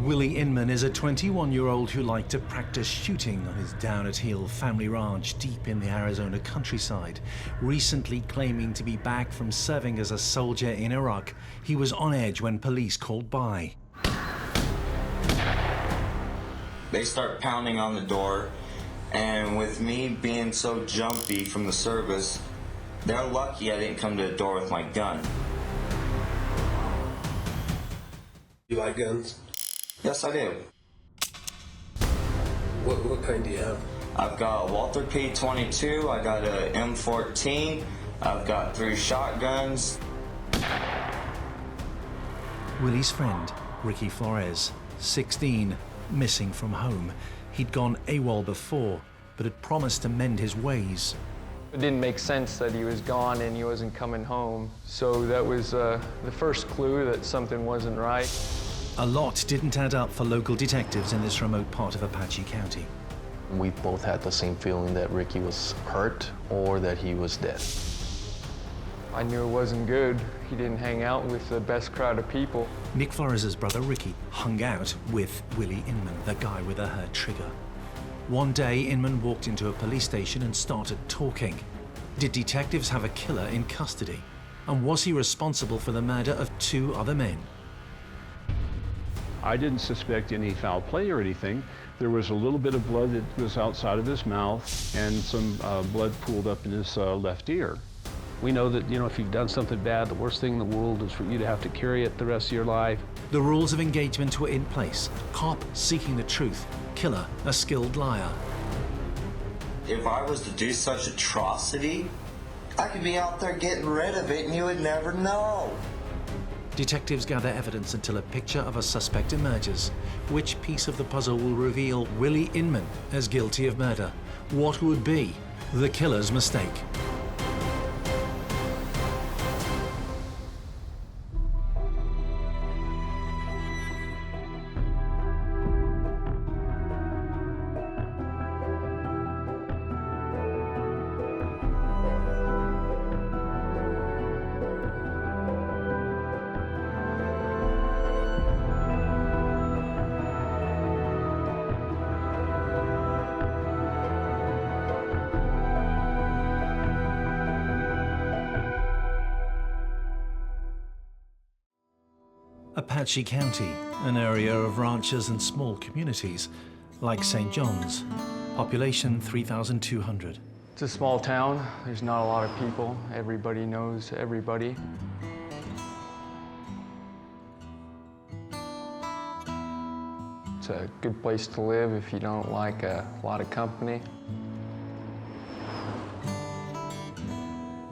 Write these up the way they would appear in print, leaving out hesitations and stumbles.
Willie Inman is a 21-year-old who liked to practice shooting on his down-at-heel family ranch deep in the Arizona countryside. Recently claiming to be back from serving as a soldier in Iraq, he was on edge when police called by. They start pounding on the door, and with me being so jumpy from the service, they're lucky I didn't come to the door with my gun. You like guns? Yes, I do. What kind do you have? I've got a Walther P22, I got a M14, I've got 3 shotguns. Willie's friend, Ricky Flores, 16, missing from home. He'd gone AWOL before, but had promised to mend his ways. It didn't make sense that he was gone and he wasn't coming home. So that was the first clue that something wasn't right. A lot didn't add up for local detectives in this remote part of Apache County. We both had the same feeling that Ricky was hurt or that he was dead. I knew it wasn't good. He didn't hang out with the best crowd of people. Nick Flores' brother Ricky hung out with Willie Inman, the guy with a hurt trigger. One day, Inman walked into a police station and started talking. Did detectives have a killer in custody? And was he responsible for the murder of 2 other men? I didn't suspect any foul play or anything. There was a little bit of blood that was outside of his mouth and some blood pooled up in his left ear. We know that, if you've done something bad, the worst thing in the world is for you to have to carry it the rest of your life. The rules of engagement were in place. Cop seeking the truth, killer a skilled liar. If I was to do such atrocity, I could be out there getting rid of it and you would never know. Detectives gather evidence until a picture of a suspect emerges. Which piece of the puzzle will reveal Willie Inman as guilty of murder? What would be the killer's mistake? Apache County, an area of ranches and small communities, like St. John's. Population 3,200. It's a small town. There's not a lot of people. Everybody knows everybody. It's a good place to live if you don't like a lot of company.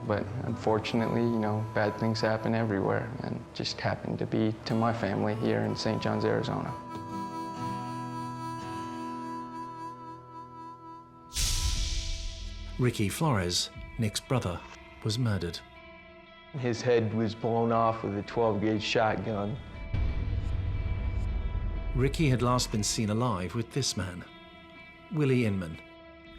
But unfortunately, bad things happen everywhere, and just happened to be to my family here in St. John's, Arizona. Ricky Flores, Nick's brother, was murdered. His head was blown off with a 12-gauge shotgun. Ricky had last been seen alive with this man, Willie Inman.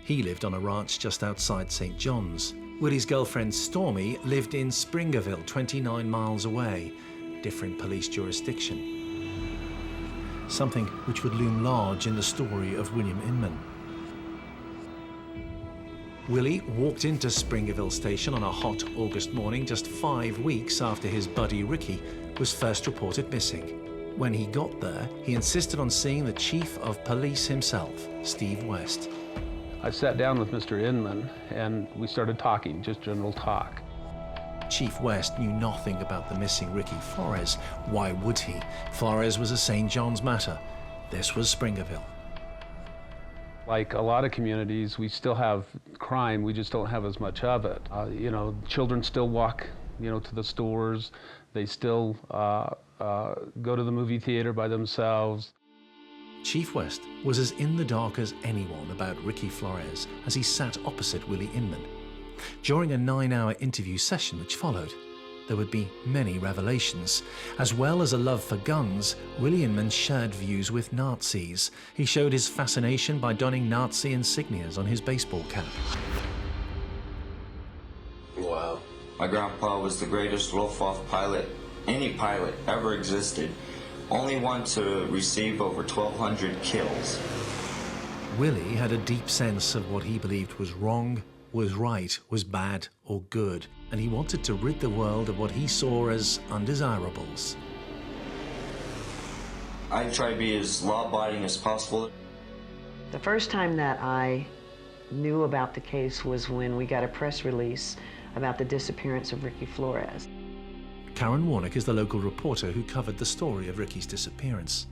He lived on a ranch just outside St. John's. Willie's girlfriend, Stormy, lived in Springerville, 29 miles away, different police jurisdiction. Something which would loom large in the story of William Inman. Willie walked into Springerville Station on a hot August morning just 5 weeks after his buddy Ricky was first reported missing. When he got there, he insisted on seeing the chief of police himself, Steve West. I sat down with Mr. Inman and we started talking, just general talk. Chief West knew nothing about the missing Ricky Flores. Why would he? Flores was a St. John's matter. This was Springerville. Like a lot of communities, we still have crime, we just don't have as much of it. Children still walk, to the stores. They still go to the movie theater by themselves. Chief West was as in the dark as anyone about Ricky Flores as he sat opposite Willie Inman. During a 9-hour interview session which followed, there would be many revelations. As well as a love for guns, Willie Inman shared views with Nazis. He showed his fascination by donning Nazi insignias on his baseball cap. Wow. My grandpa was the greatest Luftwaffe pilot any pilot ever existed. only one to receive over 1,200 kills. Willie had a deep sense of what he believed was wrong, was right, was bad or good, and he wanted to rid the world of what he saw as undesirables. I try to be as law-abiding as possible. The first time that I knew about the case was when we got a press release about the disappearance of Ricky Flores. Karen Warnick is the local reporter who covered the story of Ricky's disappearance.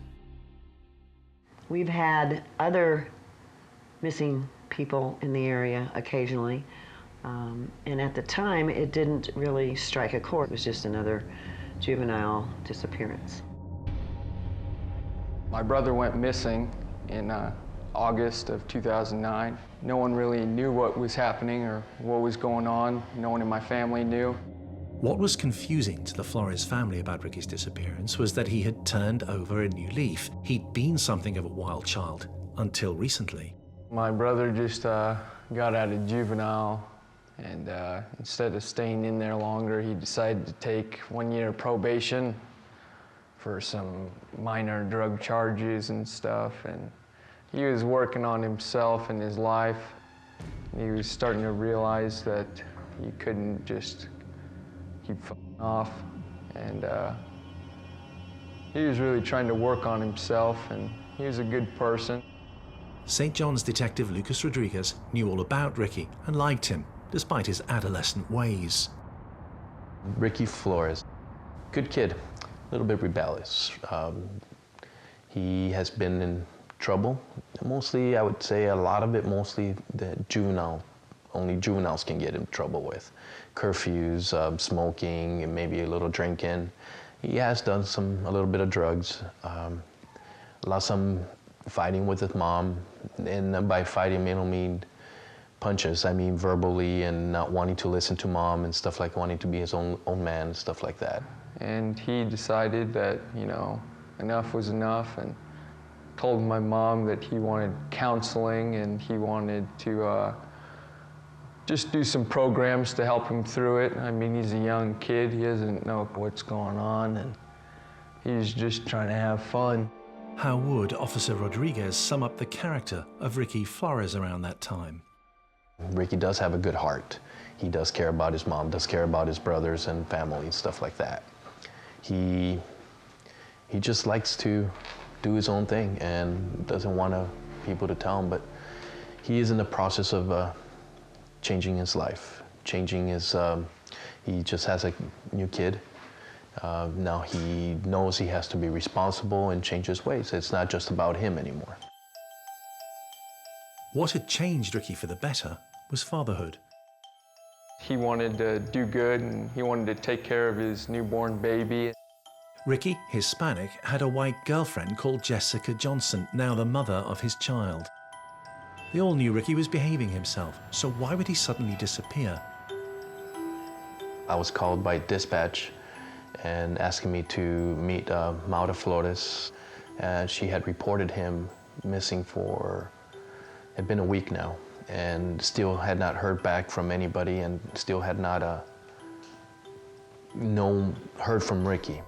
We've had other missing people in the area occasionally, and at the time it didn't really strike a chord. It was just another juvenile disappearance. My brother went missing in August of 2009. No one really knew what was happening or what was going on. No one in my family knew. What was confusing to the Flores family about Ricky's disappearance was that he had turned over a new leaf. He'd been something of a wild child until recently. My brother just got out of juvenile, and instead of staying in there longer, he decided to take 1 year probation for some minor drug charges and stuff. And he was working on himself and his life. He was starting to realize that he couldn't just keep f***ing off. And he was really trying to work on himself, and he was a good person. St. John's detective Lucas Rodriguez knew all about Ricky and liked him, despite his adolescent ways. Ricky Flores, good kid, a little bit rebellious. He has been in trouble. Mostly, I would say a lot of it, mostly the only juveniles can get in trouble with. Curfews, smoking, and maybe a little drinking. He has done a little bit of drugs. Some fighting with his mom, and by fighting, I don't mean punches. I mean verbally, and not wanting to listen to mom and stuff, like wanting to be his own man, stuff like that. And he decided that, you know, enough was enough, and told my mom that he wanted counseling and he wanted to just do some programs to help him through it. I mean, he's a young kid, he doesn't know what's going on, and he's just trying to have fun. How would Officer Rodriguez sum up the character of Ricky Flores around that time? Ricky does have a good heart. He does care about his mom, does care about his brothers and family and stuff like that. He just likes to do his own thing and doesn't want people to tell him, but he is in the process of changing his life, changing his, he just has a new kid. Now he knows he has to be responsible and change his ways. It's not just about him anymore. What had changed Ricky for the better was fatherhood. He wanted to do good, and he wanted to take care of his newborn baby. Ricky, Hispanic, had a white girlfriend called Jessica Johnson, now the mother of his child. They all knew Ricky was behaving himself, so why would he suddenly disappear? I was called by dispatch and asking me to meet Maura Flores. She had reported him missing for, it had been a week now, and still had not heard back from anybody, and still had not heard from Ricky.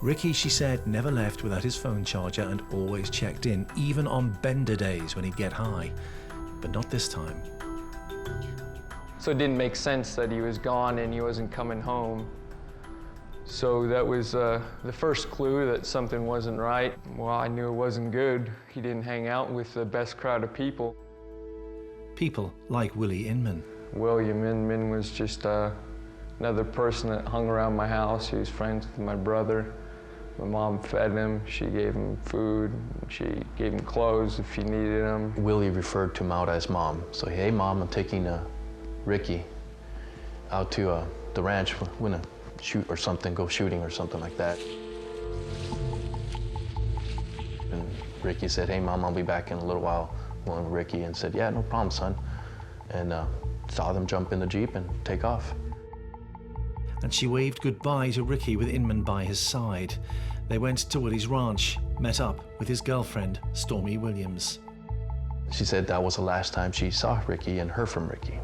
Ricky, she said, never left without his phone charger and always checked in, even on bender days when he'd get high. But not this time. So it didn't make sense that he was gone and he wasn't coming home. So that was the first clue that something wasn't right. Well, I knew it wasn't good. He didn't hang out with the best crowd of people. People like Willie Inman. Willie Inman was just another person that hung around my house. He was friends with my brother. My mom fed him, she gave him food, she gave him clothes if he needed them. Willie referred to Maura as mom. So, hey mom, I'm taking Ricky out to the ranch. We're gonna shoot or something, go shooting or something like that. And Ricky said, hey mom, I'll be back in a little while. Well, Ricky and said, yeah, no problem, son. And saw them jump in the Jeep and take off. And she waved goodbye to Ricky with Inman by his side. They went to Willie's ranch, met up with his girlfriend, Stormy Williams. She said that was the last time she saw Ricky and heard from Ricky.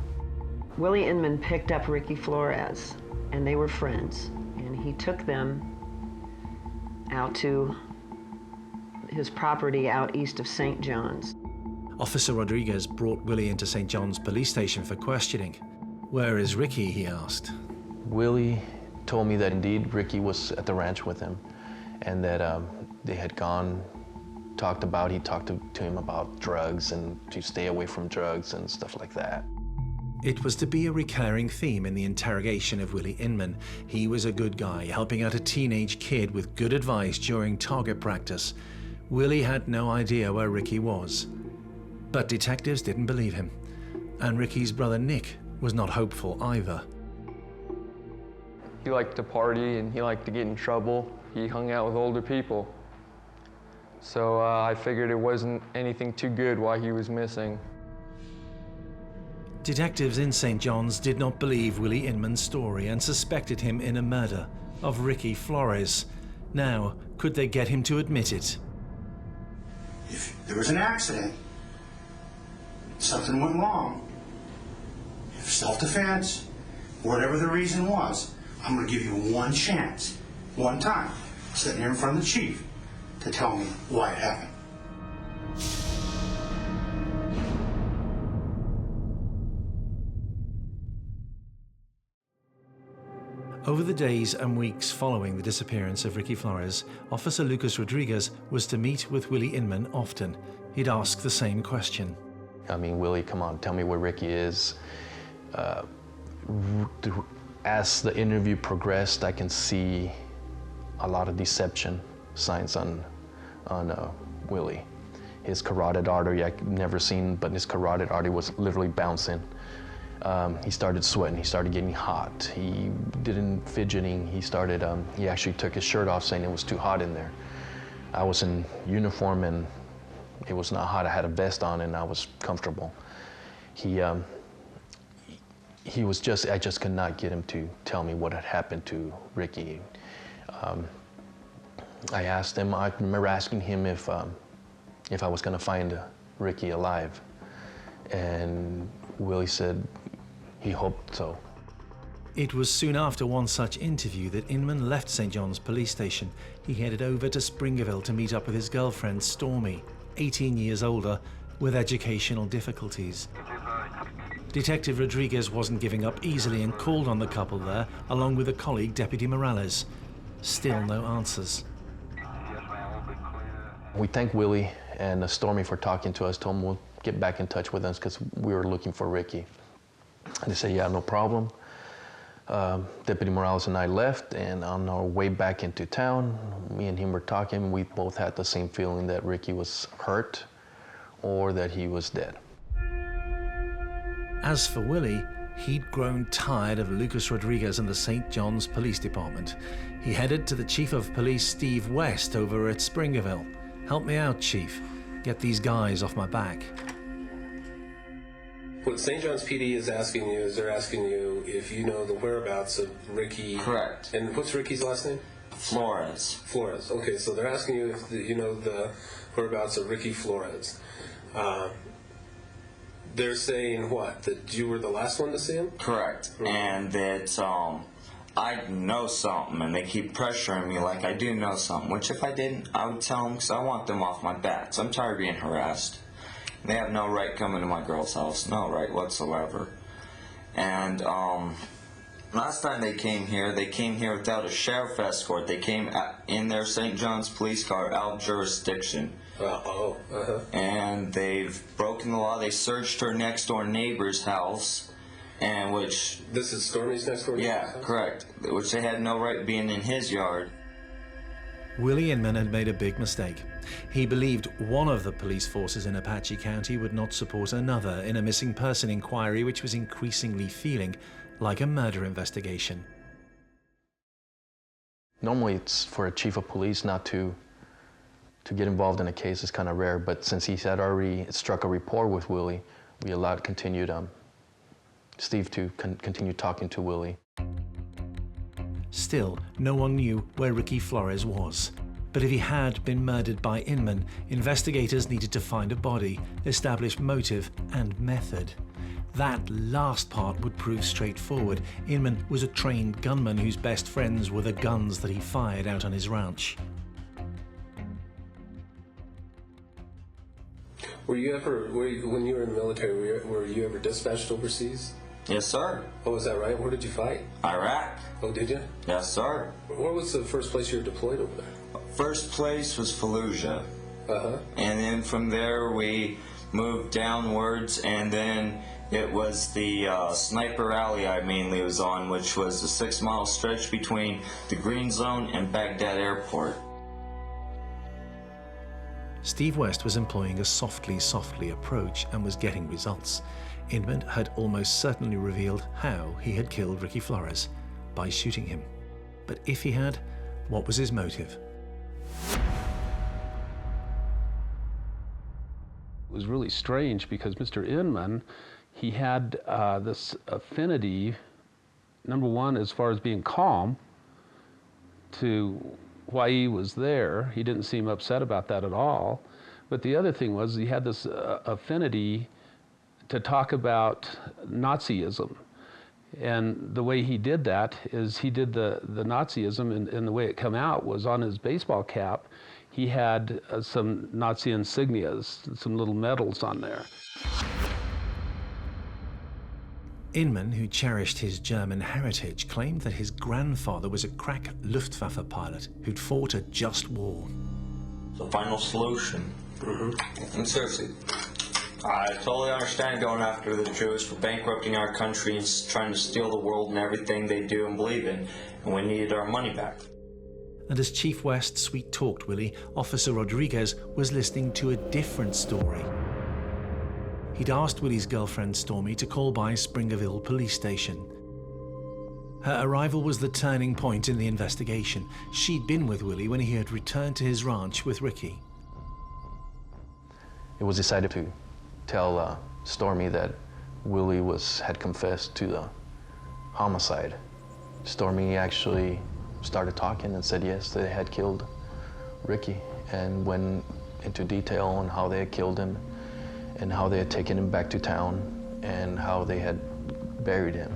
Willie Inman picked up Ricky Flores, and they were friends. And he took them out to his property out east of St. John's. Officer Rodriguez brought Willie into St. John's police station for questioning. "Where is Ricky?" he asked. Willie told me that indeed Ricky was at the ranch with him, and that they had gone, he talked to him about drugs and to stay away from drugs and stuff like that. It was to be a recurring theme in the interrogation of Willie Inman. He was a good guy, helping out a teenage kid with good advice during target practice. Willie had no idea where Ricky was. But detectives didn't believe him. And Ricky's brother Nick was not hopeful either. He liked to party and he liked to get in trouble. He hung out with older people. So I figured it wasn't anything too good why he was missing. Detectives in St. John's did not believe Willie Inman's story and suspected him in a murder of Ricky Flores. Now, could they get him to admit it? If there was an accident, something went wrong, if self-defense, whatever the reason was, I'm going to give you one chance, one time, sitting here in front of the chief, to tell me why it happened. Over the days and weeks following the disappearance of Ricky Flores, Officer Lucas Rodriguez was to meet with Willie Inman often. He'd ask the same question. I mean, Willie, come on, tell me where Ricky is. As the interview progressed, I can see a lot of deception signs on Willie. His carotid artery, I've never seen, but his carotid artery was literally bouncing. He started sweating, he started getting hot. He didn't fidgeting, he actually took his shirt off saying it was too hot in there. I was in uniform and it was not hot. I had a vest on and I was comfortable. I just could not get him to tell me what had happened to Ricky. I asked him, I remember asking him if I was gonna find Ricky alive. And Willie said he hoped so. It was soon after one such interview that Inman left St. John's police station. He headed over to Springerville to meet up with his girlfriend, Stormy, 18 years older, with educational difficulties. Detective Rodriguez wasn't giving up easily and called on the couple there, along with a colleague, Deputy Morales. Still no answers. We thank Willie and Stormy for talking to us, told them we'll get back in touch with us because we were looking for Ricky. And they said, yeah, no problem. Deputy Morales and I left, and on our way back into town, me and him were talking. We both had the same feeling that Ricky was hurt or that he was dead. As for Willie, he'd grown tired of Lucas Rodriguez and the St. John's Police Department. He headed to the Chief of Police, Steve West, over at Springerville. "Help me out, Chief. Get these guys off my back." What St. John's PD is asking you is they're asking you if you know the whereabouts of Ricky. Correct. And what's Ricky's last name? Flores. Flores. Okay, so they're asking you if you know the whereabouts of Ricky Flores. They're saying what? That you were the last one to see him? Correct. Right. And that I know something, and they keep pressuring me like I do know something, which if I didn't, I would tell them because I want them off my back. So I'm tired of being harassed. They have no right coming to my girl's house, no right whatsoever. And last time they came here without a sheriff escort. They came in their St. John's police car out of jurisdiction. And they've broken the law. They searched her next door neighbor's house, and which... This is Stormy's next door neighbor's house? Yeah, correct. Which they had no right being in his yard. Willie Inman had made a big mistake. He believed one of the police forces in Apache County would not support another in a missing person inquiry which was increasingly feeling like a murder investigation. Normally it's for a chief of police not to get involved in a case is kind of rare, but since he had already struck a rapport with Willie, we allowed Steve to continue talking to Willie. Still, no one knew where Ricky Flores was. But if he had been murdered by Inman, investigators needed to find a body, establish motive and method. That last part would prove straightforward. Inman was a trained gunman whose best friends were the guns that he fired out on his ranch. When you were in the military, were you ever dispatched overseas? Yes, sir. Oh, is that right? Where did you fight? Iraq. Oh, did you? Yes, sir. Where was the first place you were deployed over there? First place was Fallujah. Uh-huh. And then from there we moved downwards, and then it was the sniper alley I mainly was on, which was a 6-mile stretch between the Green Zone and Baghdad Airport. Steve West was employing a softly approach and was getting results. Inman had almost certainly revealed how he had killed Ricky Flores, by shooting him. But if he had, what was his motive? It was really strange because Mr. Inman, he had this affinity, number one, as far as being calm, to why he was there. He didn't seem upset about that at all. But the other thing was he had this affinity to talk about Nazism. And the way he did that is he did the Nazism, and the way it come out was on his baseball cap, he had some Nazi insignias, some little medals on there. Inman, who cherished his German heritage, claimed that his grandfather was a crack Luftwaffe pilot who'd fought a just war. The final solution. And seriously, I totally understand going after the Jews for bankrupting our country and trying to steal the world and everything they do and believe in, and we needed our money back. And as Chief West sweet-talked Willie, Officer Rodriguez was listening to a different story. He'd asked Willie's girlfriend Stormy to call by Springerville police station. Her arrival was the turning point in the investigation. She'd been with Willie when he had returned to his ranch with Ricky. It was decided to tell Stormy that Willie had confessed to the homicide. Stormy actually started talking and said yes, they had killed Ricky, and went into detail on how they had killed him and how they had taken him back to town and how they had buried him.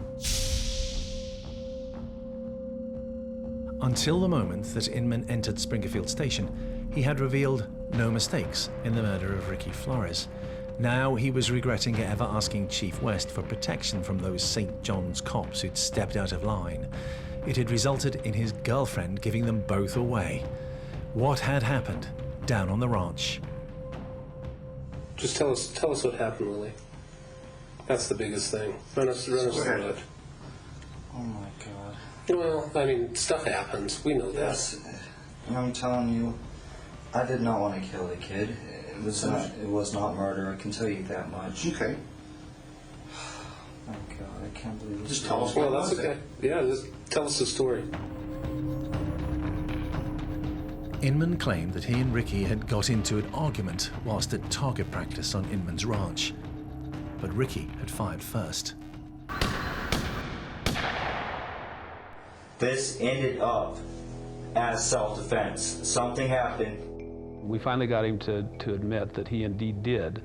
Until the moment that Inman entered Springerfield Station, he had revealed no mistakes in the murder of Ricky Flores. Now he was regretting ever asking Chief West for protection from those St. John's cops who'd stepped out of line. It had resulted in his girlfriend giving them both away. What had happened down on the ranch? Just tell us what happened, Willie. That's the biggest thing. Run us through it. Oh my God. Well, I mean, stuff happens. We know that. Yes, and I'm telling you, I did not want to kill the kid. It was not murder, I can tell you that much. Okay. Oh God, I can't believe this. Just tell us Well, what that's was okay. it. Yeah, just tell us the story. Inman claimed that he and Ricky had got into an argument whilst at target practice on Inman's ranch. But Ricky had fired first. This ended up as self-defense. Something happened. We finally got him to admit that he indeed did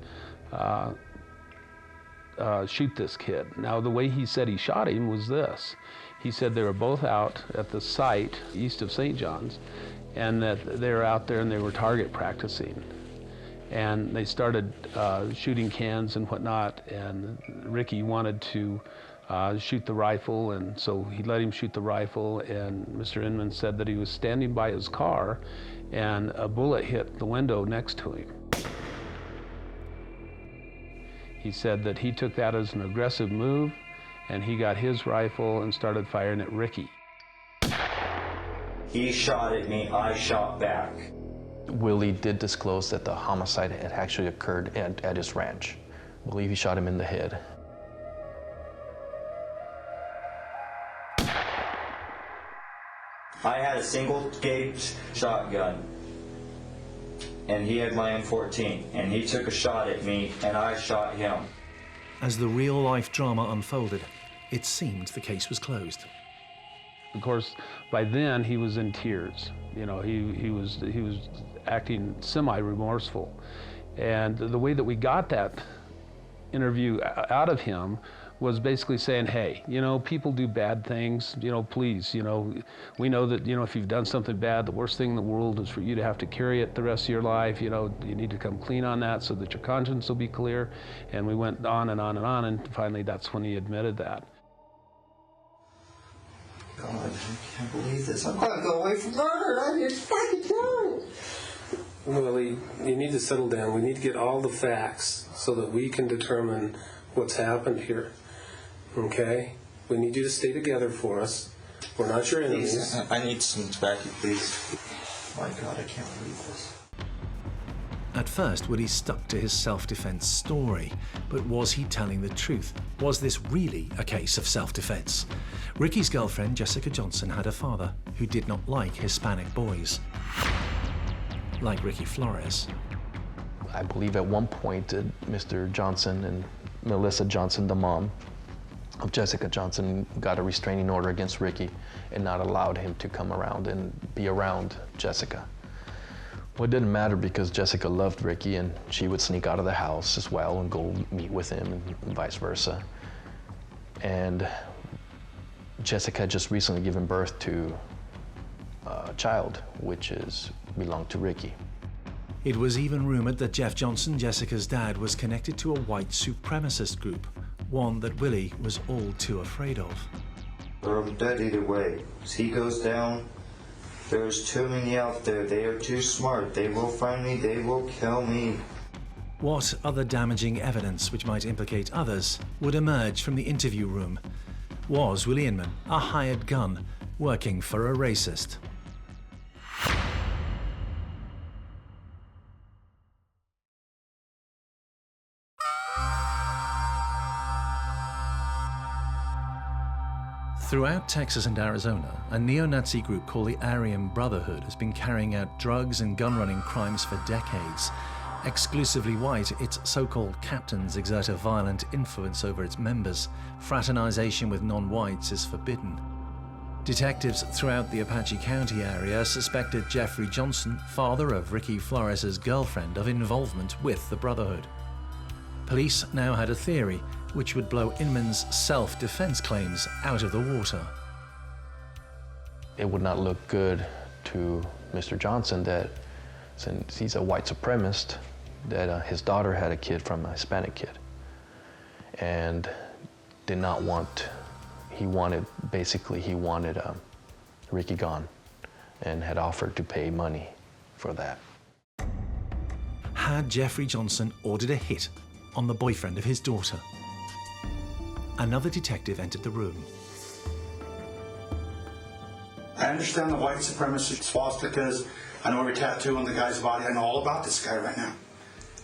shoot this kid. Now, the way he said he shot him was this. He said they were both out at the site east of St. John's, and that they were out there and they were target practicing. And they started shooting cans and whatnot, and Ricky wanted to shoot the rifle, and so he let him shoot the rifle, and Mr. Inman said that he was standing by his car and a bullet hit the window next to him. He said that he took that as an aggressive move, and he got his rifle and started firing at Ricky. He shot at me, I shot back. Willie did disclose that the homicide had actually occurred at his ranch. I believe he shot him in the head. I had a single gauge shotgun, and he had my M14, and he took a shot at me, and I shot him. As the real-life drama unfolded, it seemed the case was closed. Of course, by then he was in tears. You know, he was acting semi-remorseful. And the way that we got that interview out of him was basically saying, hey, you know, people do bad things, you know, please, you know, we know that, you know, if you've done something bad, the worst thing in the world is for you to have to carry it the rest of your life. You know, you need to come clean on that so that your conscience will be clear. And we went on and on and on, and finally that's when he admitted that. God, I can't believe this. I'm gonna go away from murder. I just fucking do it. Willie, you need to settle down. We need to get all the facts so that we can determine what's happened here. Okay? We need you to stay together for us. We're not your enemies. Please, I need some tobacco, please. My God, I can't believe this. At first, Willie stuck to his self-defense story, but was he telling the truth? Was this really a case of self-defense? Ricky's girlfriend, Jessica Johnson, had a father who did not like Hispanic boys. Like Ricky Flores. I believe at one point Mr. Johnson and Melissa Johnson, the mom of Jessica Johnson, got a restraining order against Ricky and not allowed him to come around and be around Jessica. Well, it didn't matter because Jessica loved Ricky and she would sneak out of the house as well and go meet with him and vice versa. And Jessica had just recently given birth to a child, which belonged to Ricky. It was even rumored that Jeff Johnson, Jessica's dad, was connected to a white supremacist group, one that Willie was all too afraid of. I'm dead either way. As he goes down, there's too many out there. They are too smart. They will find me. They will kill me. What other damaging evidence which might implicate others would emerge from the interview room? Was Willie Inman a hired gun working for a racist? Throughout Texas and Arizona, a neo-Nazi group called the Aryan Brotherhood has been carrying out drugs and gun-running crimes for decades. Exclusively white, its so-called captains exert a violent influence over its members. Fraternization with non-whites is forbidden. Detectives throughout the Apache County area suspected Jeffrey Johnson, father of Ricky Flores' girlfriend, of involvement with the Brotherhood. Police now had a theory which would blow Inman's self-defense claims out of the water. It would not look good to Mr. Johnson that, since he's a white supremacist, that his daughter had a kid from a Hispanic kid. And did not want, he wanted Ricky gone and had offered to pay money for that. Had Jeffrey Johnson ordered a hit on the boyfriend of his daughter? Another detective entered the room. I understand the white supremacist swastikas. I know every tattoo on the guy's body. I know all about this guy right now.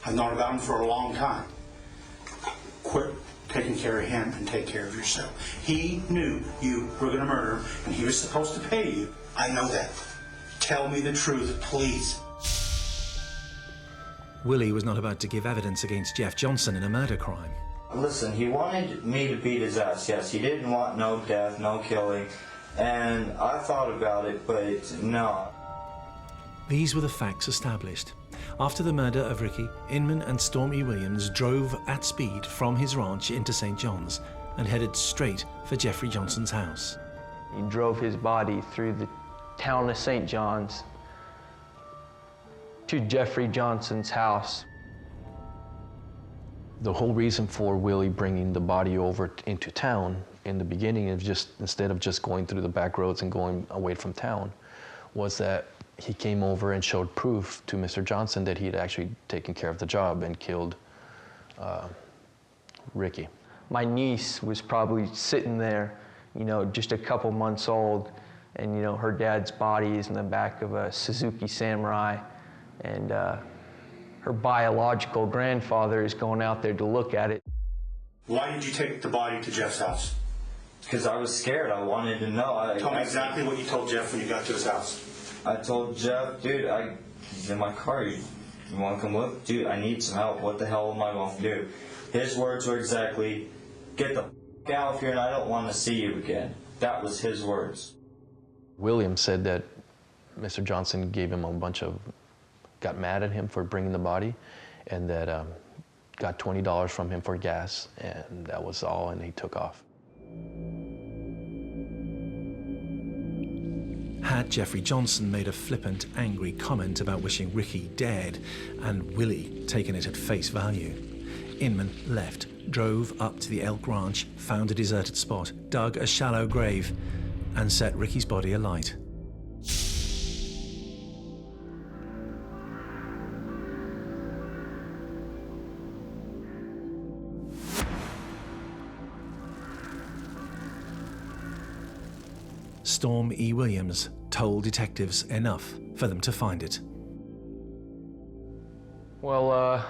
I've known about him for a long time. Quit taking care of him and take care of yourself. He knew you were going to murder him, and he was supposed to pay you. I know that. Tell me the truth, please. Willie was not about to give evidence against Jeff Johnson in a murder crime. Listen, he wanted me to beat his ass. Yes, he didn't want no death, no killing. And I thought about it, but no. These were the facts established. After the murder of Ricky, Inman and Stormy Williams drove at speed from his ranch into St. John's and headed straight for Jeffrey Johnson's house. He drove his body through the town of St. John's to Jeffrey Johnson's house. The whole reason for Willie bringing the body over into town in the beginning, of just instead of just going through the back roads and going away from town, was that he came over and showed proof to Mr. Johnson that he had actually taken care of the job and killed Ricky. My niece was probably sitting there, you know, just a couple months old, and, you know, her dad's body is in the back of a Suzuki Samurai, and her biological grandfather is going out there to look at it. Why did you take the body to Jeff's house? Because I was scared. I wanted to know. Tell me exactly what you told Jeff when you got to his house. I told Jeff, dude, he's in my car. You want to come look? Dude, I need some help. What the hell am I going to do? His words were exactly, get the f*** out of here and I don't want to see you again. That was his words. William said that Mr. Johnson gave him got mad at him for bringing the body, and that got $20 from him for gas, and that was all, and he took off. Had Jeffrey Johnson made a flippant, angry comment about wishing Ricky dead, and Willie taken it at face value, Inman left, drove up to the Elk Ranch, found a deserted spot, dug a shallow grave, and set Ricky's body alight. Storm E. Williams told detectives enough for them to find it. Well,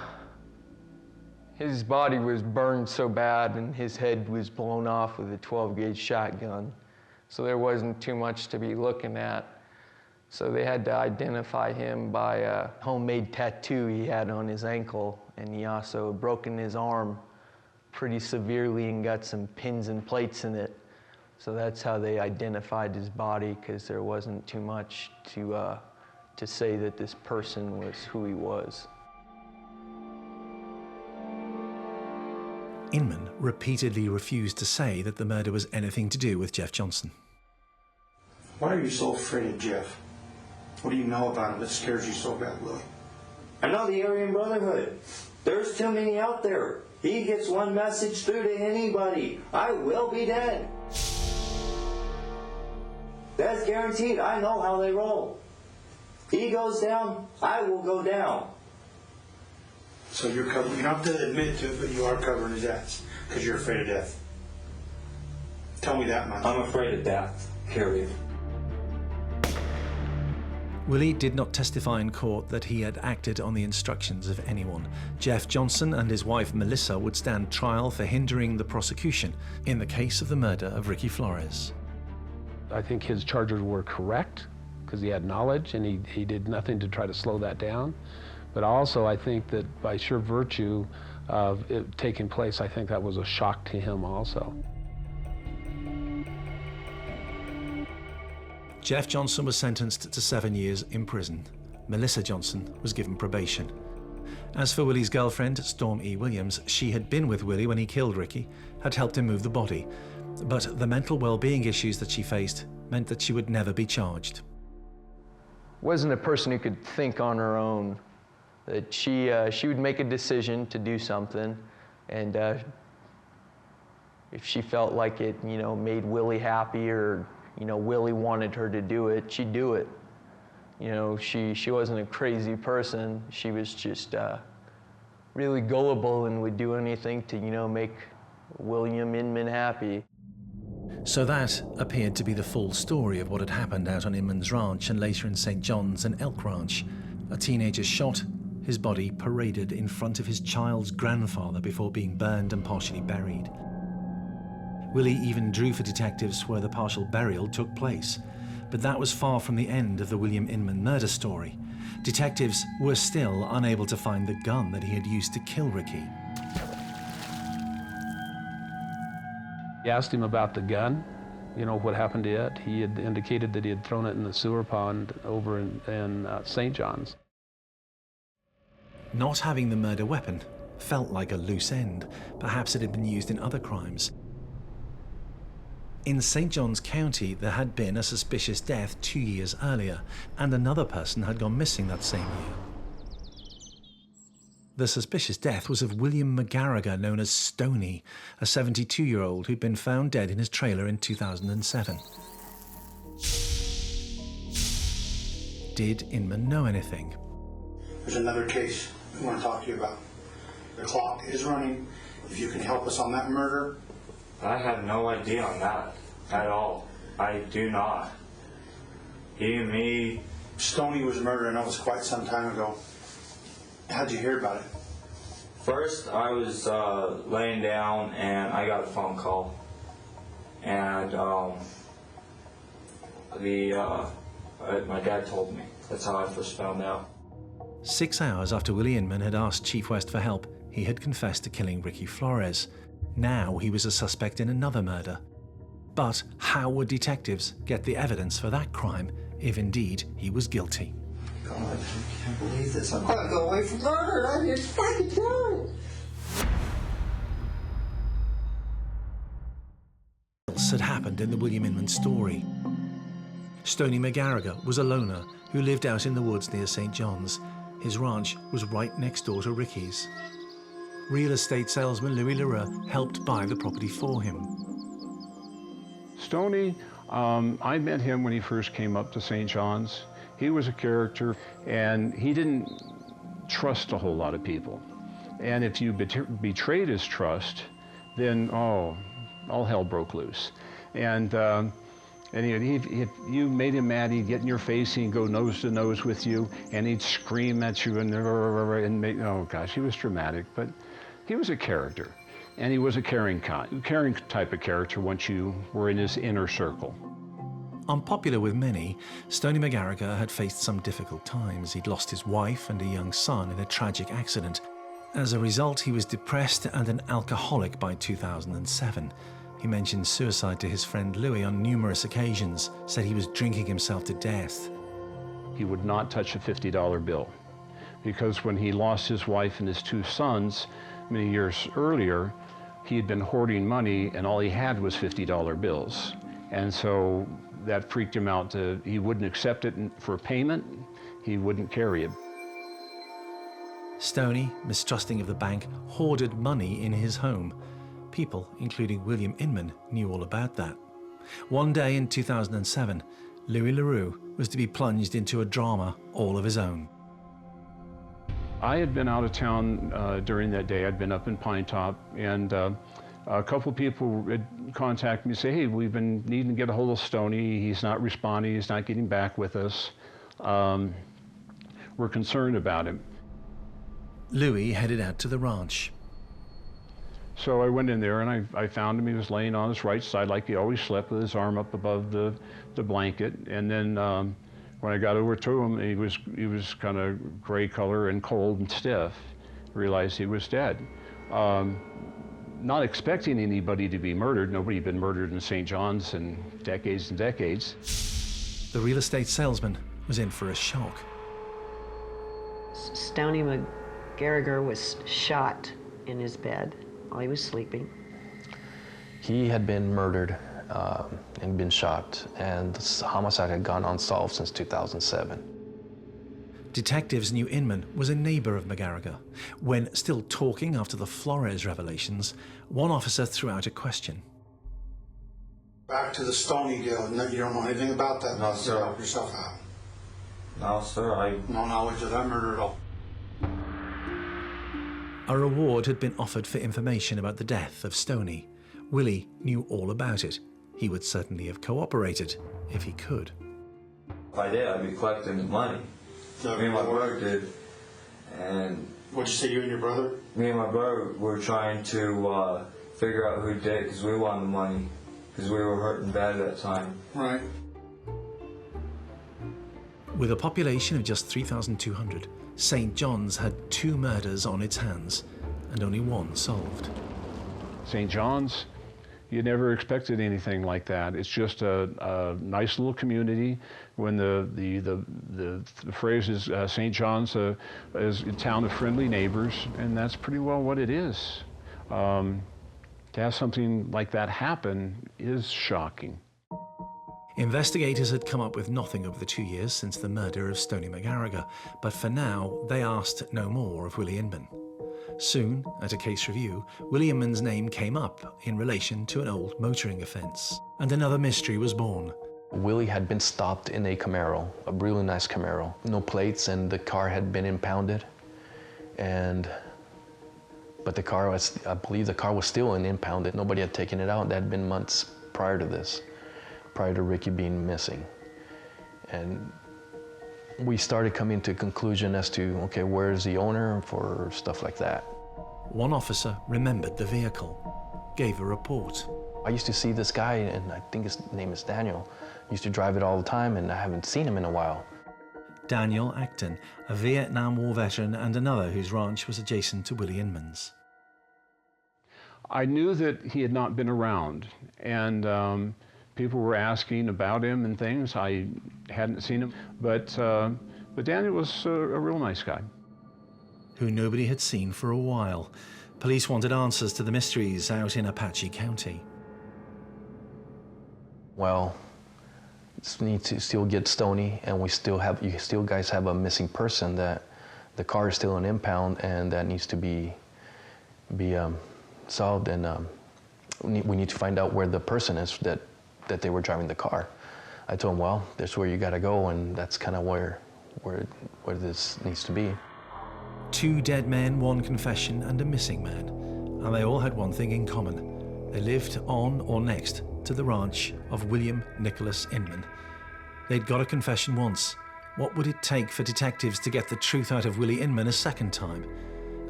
his body was burned so bad and his head was blown off with a 12-gauge shotgun. So there wasn't too much to be looking at. So they had to identify him by a homemade tattoo he had on his ankle, and he also broken his arm pretty severely and got some pins and plates in it. So that's how they identified his body, because there wasn't too much to say that this person was who he was. Inman repeatedly refused to say that the murder was anything to do with Jeff Johnson. Why are you so afraid of Jeff? What do you know about him that scares you so bad, Willie? I know the Aryan Brotherhood. There's too many out there. He gets one message through to anybody. I will be dead. That's guaranteed. I know how they roll. He goes down, I will go down. So you're covering, you don't have to admit to it, but you are covering his ass because you're afraid of death. Tell me that much. I'm afraid of death, period. Willie did not testify in court that he had acted on the instructions of anyone. Jeff Johnson and his wife Melissa would stand trial for hindering the prosecution in the case of the murder of Ricky Flores. I think his charges were correct because he had knowledge and he did nothing to try to slow that down. But also I think that by sheer virtue of it taking place, I think that was a shock to him also. Jeff Johnson was sentenced to 7 years in prison. Melissa Johnson was given probation. As for Willie's girlfriend, Storm E. Williams, she had been with Willie when he killed Ricky, had helped him move the body. But the mental well-being issues that she faced meant that she would never be charged. Wasn't a person who could think on her own. That she would make a decision to do something, and if she felt like it, made Willie happy, or Willie wanted her to do it, she'd do it. She wasn't a crazy person. She was just really gullible and would do anything to make William Inman happy. So that appeared to be the full story of what had happened out on Inman's ranch and later in St. John's and Elk Ranch. A teenager shot, his body paraded in front of his child's grandfather before being burned and partially buried. Willie even drew for detectives where the partial burial took place. But that was far from the end of the William Inman murder story. Detectives were still unable to find the gun that he had used to kill Ricky. He asked him about the gun, what happened to it. He had indicated that he had thrown it in the sewer pond over in St. John's. Not having the murder weapon felt like a loose end. Perhaps it had been used in other crimes. In St. John's County, there had been a suspicious death 2 years earlier, and another person had gone missing that same year. The suspicious death was of William McGarriger, known as Stoney, a 72-year-old who'd been found dead in his trailer in 2007. Did Inman know anything? There's another case we want to talk to you about. The clock is running. If you can help us on that murder. I have no idea on that at all. I do not. Me. Stoney was murdered, I know it was quite some time ago. How'd you hear about it? First, I was laying down and I got a phone call. And my dad told me. That's how I first found out. 6 hours after Willie Inman had asked Chief West for help, he had confessed to killing Ricky Flores. Now he was a suspect in another murder. But how would detectives get the evidence for that crime if indeed he was guilty? God, I can't believe this. I'm gonna go away from murder. I just fucking do it. else had happened in the William Inman story. Stoney McGarrigle was a loner who lived out in the woods near St. John's. His ranch was right next door to Ricky's. Real estate salesman Louis Leroux helped buy the property for him. Stoney, I met him when he first came up to St. John's. He was a character, and he didn't trust a whole lot of people. And if you betrayed his trust, then, oh, all hell broke loose. And if you made him mad, he'd get in your face, he'd go nose to nose with you, and he'd scream at you, and make, oh gosh, he was dramatic, but he was a character. And he was a caring type of character once you were in his inner circle. Unpopular with many, Stoney McGarrigle had faced some difficult times. He'd lost his wife and a young son in a tragic accident. As a result, he was depressed and an alcoholic by 2007. He mentioned suicide to his friend Louis on numerous occasions, said he was drinking himself to death. He would not touch a $50 bill, because when he lost his wife and his two sons many years earlier, he had been hoarding money, and all he had was $50 bills. And so that freaked him out. He wouldn't accept it for payment. He wouldn't carry it. Stoney, mistrusting of the bank, hoarded money in his home. People, including William Inman, knew all about that. One day in 2007, Louis Leroux was to be plunged into a drama all of his own. I had been out of town during that day. I'd been up in Pine Top, and a couple people had contacted me and say, hey, we've been needing to get a hold of Stoney. He's not responding. He's not getting back with us. We're concerned about him. Louis headed out to the ranch. So I went in there and I found him. He was laying on his right side like he always slept, with his arm up above the blanket. And then when I got over to him, he was kind of gray color and cold and stiff. Realized he was dead. Not expecting anybody to be murdered. Nobody had been murdered in St. John's in decades and decades. The real estate salesman was in for a shock. Stoney McGarrigle was shot in his bed while he was sleeping. He had been murdered and been shot, and the homicide had gone unsolved since 2007. Detectives knew Inman was a neighbor of McGarrigle. When still talking after the Flores revelations, one officer threw out a question. Back to the Stoney deal. No, you don't know anything about that? No, sir. Help yourself out. No, sir, No knowledge of that murder at all. A reward had been offered for information about the death of Stoney. Willie knew all about it. He would certainly have cooperated if he could. If I did, I'd be collecting the money. No, Me and my brother did, and What'd you say, you and your brother? me and my brother were trying to figure out who did, because we wanted the money, because we were hurting bad at that time. Right. With a population of just 3,200, St. John's had 2 murders on its hands and only 1 solved. St. John's, you never expected anything like that. It's just a nice little community. When the phrase is St. John's is a town of friendly neighbors, and that's pretty well what it is. To have something like that happen is shocking. Investigators had come up with nothing over the 2 years since the murder of Stoney McGarrigle, but for now they asked no more of Willie Inman. Soon, at a case review, Willie Inman's name came up in relation to an old motoring offence, and another mystery was born. Willie had been stopped in a Camaro, a really nice Camaro. No plates, and the car had been impounded. But the car was, I believe the car was still impounded. Nobody had taken it out. That had been months prior to this, prior to Ricky being missing. And we started coming to a conclusion as to, okay, where's the owner for stuff like that. One officer remembered the vehicle, gave a report. I used to see this guy, and I think his name is Daniel. He used to drive it all the time, and I haven't seen him in a while. Daniel Acton, a Vietnam War veteran and another whose ranch was adjacent to Willie Inman's. I knew that he had not been around, and people were asking about him and things. I hadn't seen him, but Daniel was a real nice guy. Who nobody had seen for a while. Police wanted answers to the mysteries out in Apache County. Well, need to still get Stoney, and you still guys have a missing person, that the car is still an impound, and that needs to be solved, and we need to find out where the person is that they were driving the car. I told him, well, that's where you got to go, and that's kind of where this needs to be. 2 dead men, 1 confession, and a missing man, and they all had one thing in common. They lived on or next to the ranch of William Nicholas Inman. They'd got a confession once. What would it take for detectives to get the truth out of Willie Inman a second time?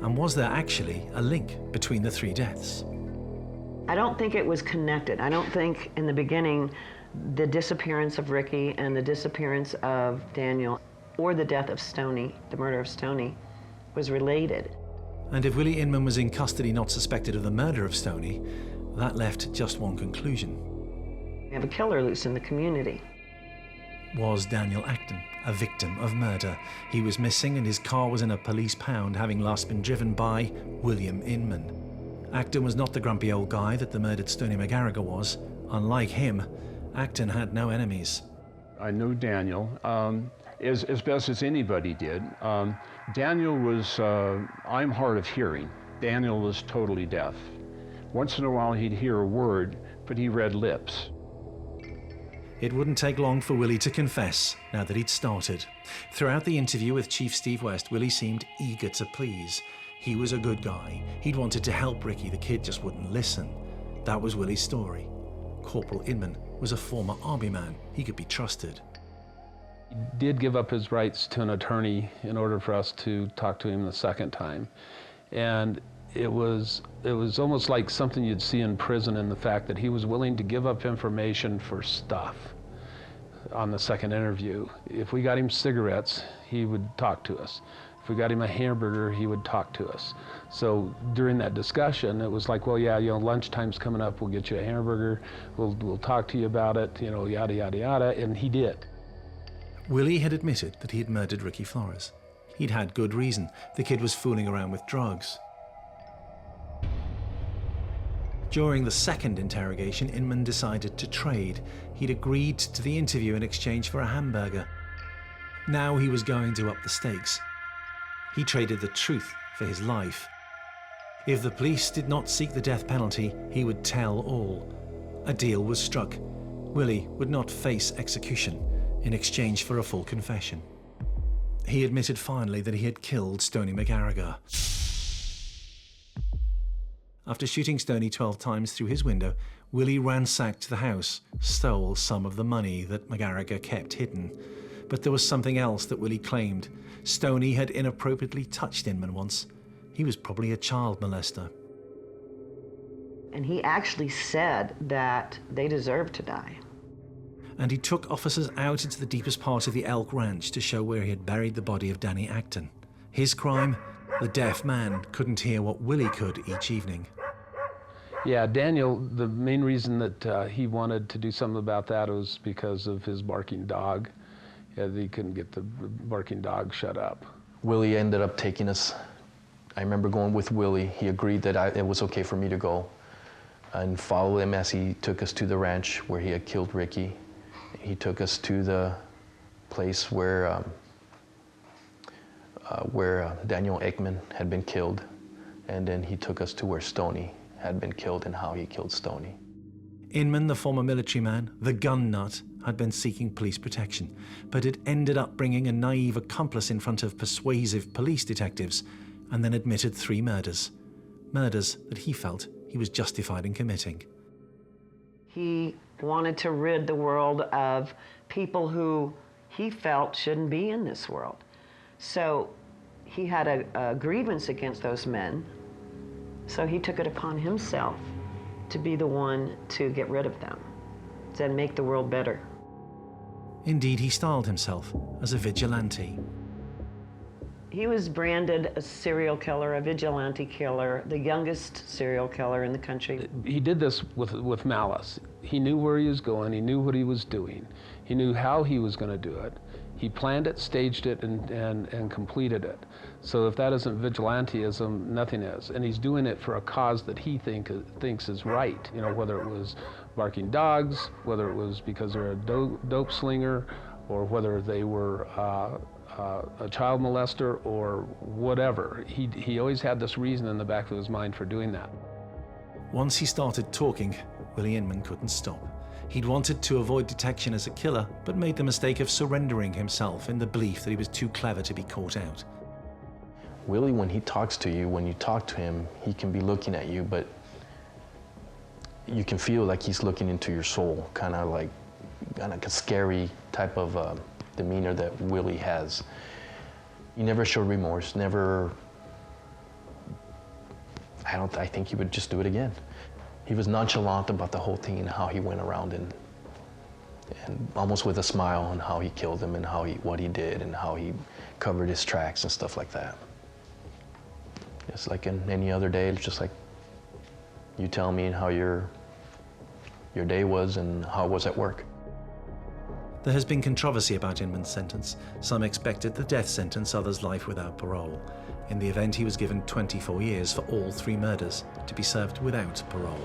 And was there actually a link between the 3 deaths? I don't think it was connected. I don't think in the beginning the disappearance of Ricky and the disappearance of Daniel or the death of Stoney, the murder of Stoney, was related. And if Willie Inman was in custody not suspected of the murder of Stoney, that left just one conclusion. We have a killer loose in the community. Was Daniel Acton a victim of murder? He was missing and his car was in a police pound, having last been driven by William Inman. Acton was not the grumpy old guy that the murdered Stoney McGarrigle was. Unlike him, Acton had no enemies. I know Daniel as best as anybody did. Daniel was, I'm hard of hearing. Daniel was totally deaf. Once in a while he'd hear a word, but he read lips. It wouldn't take long for Willie to confess, now that he'd started. Throughout the interview with Chief Steve West, Willie seemed eager to please. He was a good guy. He'd wanted to help Ricky, the kid just wouldn't listen. That was Willie's story. Corporal Inman was a former army man. He could be trusted. He did give up his rights to an attorney in order for us to talk to him the second time. And it was almost like something you'd see in prison, in the fact that he was willing to give up information for stuff on the second interview. If we got him cigarettes, he would talk to us. If we got him a hamburger, he would talk to us. So during that discussion, it was like, well, yeah, lunchtime's coming up, we'll get you a hamburger, we'll talk to you about it, yada, yada, yada, and he did. Willie had admitted that he had murdered Ricky Flores. He'd had good reason. The kid was fooling around with drugs. During the second interrogation, Inman decided to trade. He'd agreed to the interview in exchange for a hamburger. Now he was going to up the stakes. He traded the truth for his life. If the police did not seek the death penalty, he would tell all. A deal was struck. Willie would not face execution in exchange for a full confession. He admitted finally that he had killed Stoney McGarrigle. After shooting Stoney 12 times through his window, Willie ransacked the house, stole some of the money that McGarrigle kept hidden. But there was something else that Willie claimed. Stoney had inappropriately touched Inman once. He was probably a child molester. And he actually said that they deserved to die. And he took officers out into the deepest part of the Elk Ranch to show where he had buried the body of Danny Acton. His crime? The deaf man couldn't hear what Willie could each evening. Yeah, Daniel, the main reason that he wanted to do something about that was because of his barking dog. Yeah, he couldn't get the barking dog shut up. Willie ended up taking us. I remember going with Willie. He agreed that it was okay for me to go and follow him as he took us to the ranch where he had killed Ricky. He took us to the place where Daniel Ekman had been killed, and then he took us to where Stoney had been killed and how he killed Stoney. Inman, the former military man, the gun nut, had been seeking police protection, but it ended up bringing a naive accomplice in front of persuasive police detectives, and then admitted 3 murders. Murders that he felt he was justified in committing. He wanted to rid the world of people who he felt shouldn't be in this world. So he had a grievance against those men, so he took it upon himself to be the one to get rid of them, to make the world better. Indeed, he styled himself as a vigilante. He was branded a serial killer, a vigilante killer, the youngest serial killer in the country. He did this with malice. He knew where he was going, he knew what he was doing, he knew how he was going to do it. He planned it, staged it, and completed it. So if that isn't vigilantism, nothing is. And he's doing it for a cause that he thinks is right. Whether it was barking dogs, whether it was because they're a dope slinger, or whether they were a child molester or whatever. He always had this reason in the back of his mind for doing that. Once he started talking, Willie Inman couldn't stop. He'd wanted to avoid detection as a killer, but made the mistake of surrendering himself in the belief that he was too clever to be caught out. Willie, when he talks to you, when you talk to him, he can be looking at you, but you can feel like he's looking into your soul, kind of like a scary type of demeanor that Willie has. He never showed remorse, never. I think he would just do it again. He was nonchalant about the whole thing and how he went around and almost with a smile on how he killed him and what he did and how he covered his tracks and stuff like that. It's like in any other day, it's just like you tell me how your day was and how it was at work. There has been controversy about Inman's sentence. Some expected the death sentence, others life without parole. In the event, he was given 24 years for all 3 murders, to be served without parole.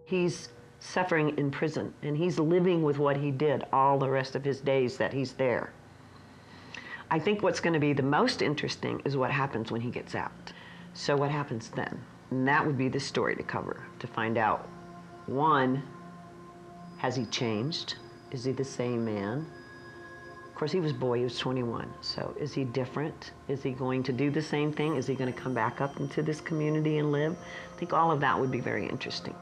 He's suffering in prison, and he's living with what he did all the rest of his days that he's there. I think what's going to be the most interesting is what happens when he gets out. So what happens then? And that would be the story to cover, to find out, 1, has he changed? Is he the same man? Of course, he was a boy, he was 21. So is he different? Is he going to do the same thing? Is he going to come back up into this community and live? I think all of that would be very interesting.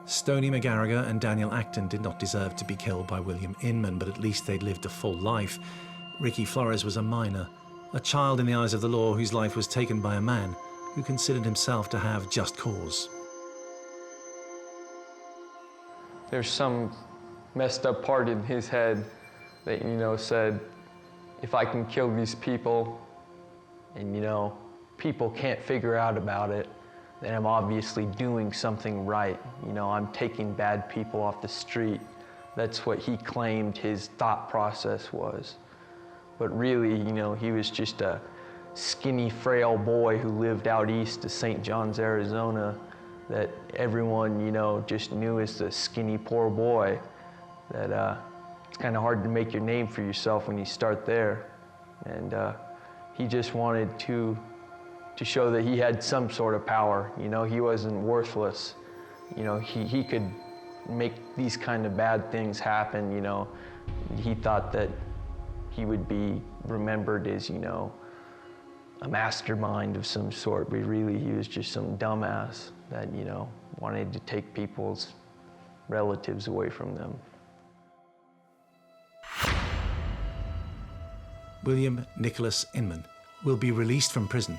Stoney McGarrigle and Daniel Acton did not deserve to be killed by William Inman, but at least they'd lived a full life. Ricky Flores was a minor, a child in the eyes of the law whose life was taken by a man who considered himself to have just cause. There's some messed up part in his head that, said, if I can kill these people and, people can't figure out about it, then I'm obviously doing something right. I'm taking bad people off the street. That's what he claimed his thought process was. But really, he was just a skinny, frail boy who lived out east of St. John's, Arizona, that everyone, just knew as the skinny, poor boy, that it's kind of hard to make your name for yourself when you start there. And he just wanted to show that he had some sort of power. He wasn't worthless. He could make these kind of bad things happen. He thought that he would be remembered as, a mastermind of some sort, but really he was just some dumbass that, wanted to take people's relatives away from them. William Nicholas Inman will be released from prison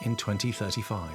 in 2035.